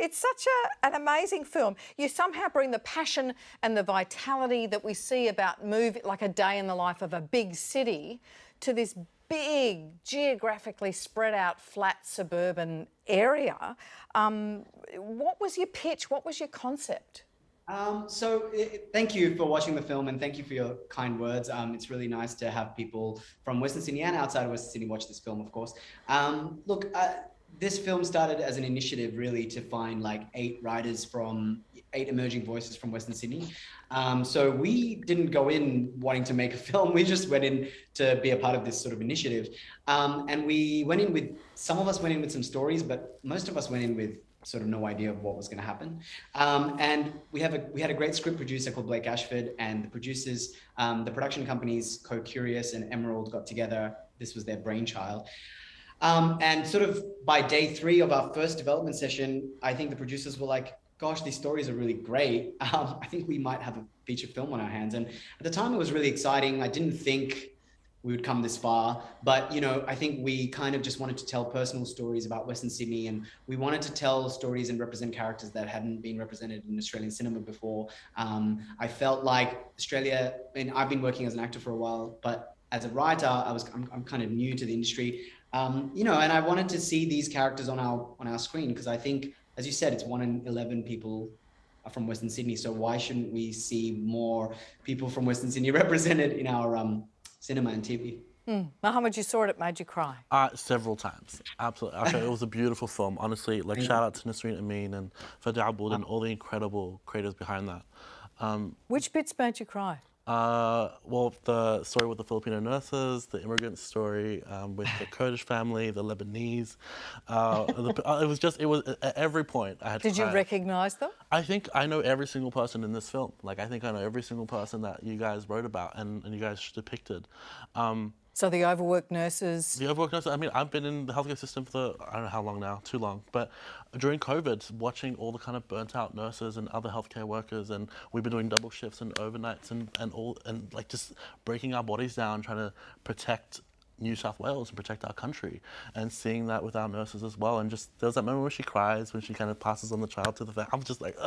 it's such an amazing film. You somehow bring the passion and the vitality that we see about like a day in the life of a big city to this big, geographically spread out, flat suburban area. What was your pitch? What was your concept? Thank you for watching the film and thank you for your kind words. It's really nice to have people from Western Sydney and outside of Western Sydney watch this film, of course. This film started as an initiative really to find like 8 emerging voices from Western Sydney. So we didn't go in wanting to make a film. We just went in to be a part of this sort of initiative. And we went in with, some of us went in with some stories, but most of us went in with sort of no idea of what was going to happen. And we had a great script producer called Blake Ashford, and the producers, the production companies, Co-Curious and Emerald got together. This was their brainchild. And sort of by day 3 of our first development session, I think the producers were like, gosh, these stories are really great. I think we might have a feature film on our hands. And at the time it was really exciting. I didn't think we would come this far, but I think we kind of just wanted to tell personal stories about Western Sydney, and we wanted to tell stories and represent characters that hadn't been represented in Australian cinema before. I felt like Australia, and I've been working as an actor for a while, but as a writer, I'm kind of new to the industry, and I wanted to see these characters on our screen, because I think, as you said, it's 1 in 11 people are from Western Sydney. So why shouldn't we see more people from Western Sydney represented in our cinema and TV? Mohammed, you saw it made you cry? Several times, absolutely. Okay, it was a beautiful film, honestly. Like, shout out to Nasreen Amin and Fadi Aboud and all the incredible creators behind that. Which bits made you cry? Well, the story with the Filipino nurses, the immigrant story with the Kurdish family, the Lebanese. It was at every point I had. Did you recognise them? I think I know every single person in this film. Like, I think I know every single person that you guys wrote about and you guys depicted. So the overworked nurses. The overworked nurses. I mean, I've been in the healthcare system for I don't know how long now, too long. But during COVID, watching all the kind of burnt out nurses and other healthcare workers, and we've been doing double shifts and overnights and like just breaking our bodies down, trying to protect New South Wales and protect our country, and seeing that with our nurses as well. And just there's that moment where she cries when she kind of passes on the child to the family. I'm just like,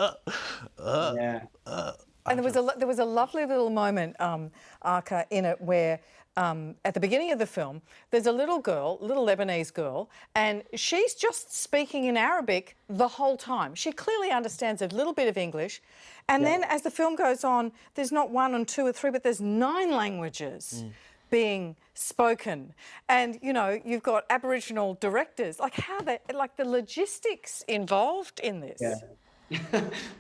And there was a lovely little moment, Arka, in it where. At the beginning of the film, there's a little Lebanese girl, and she's just speaking in Arabic the whole time. She clearly understands a little bit of English. And then as the film goes on, there's not 1 and 2 or 3, but there's 9 languages being spoken. And, you've got Aboriginal directors. Like, the logistics involved in this. Yeah.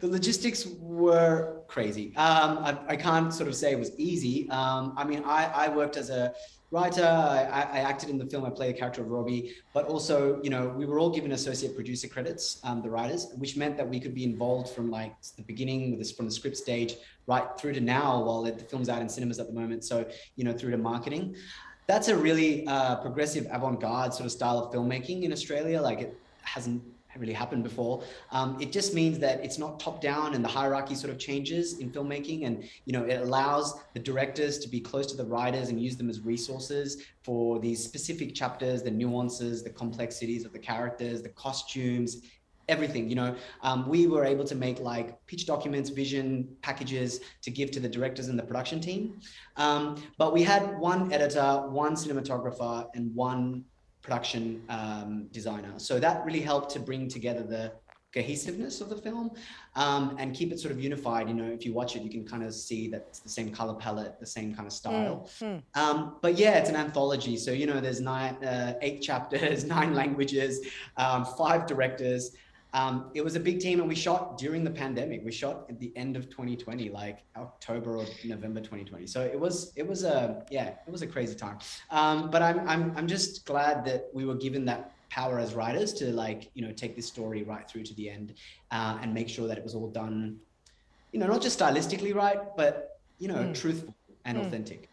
The logistics were crazy. I can't sort of say it was easy. I mean, I worked as a writer. I acted in the film. I played the character of Robbie, but also, we were all given associate producer credits, the writers, which meant that we could be involved from like the beginning from the script stage right through to now, while the film's out in cinemas at the moment. So, through to marketing. That's a really progressive avant-garde sort of style of filmmaking in Australia. Like, it hasn't really happened before. It just means that it's not top down, and the hierarchy sort of changes in filmmaking, and it allows the directors to be close to the writers and use them as resources for these specific chapters, the nuances, the complexities of the characters, the costumes, everything. We were able to make like pitch documents, vision packages to give to the directors and the production team, but we had 1 editor, 1 cinematographer, and 1 production designer. So that really helped to bring together the cohesiveness of the film and keep it sort of unified. If you watch it, you can kind of see that it's the same color palette, the same kind of style. But yeah, it's an anthology. So, there's 8 chapters, 9 languages, 5 directors. It was a big team, and we shot during the pandemic. We shot at the end of 2020, like October or November 2020. So it was a crazy time. But I'm just glad that we were given that power as writers to take this story right through to the end, and make sure that it was all done, not just stylistically right, but truthful and authentic.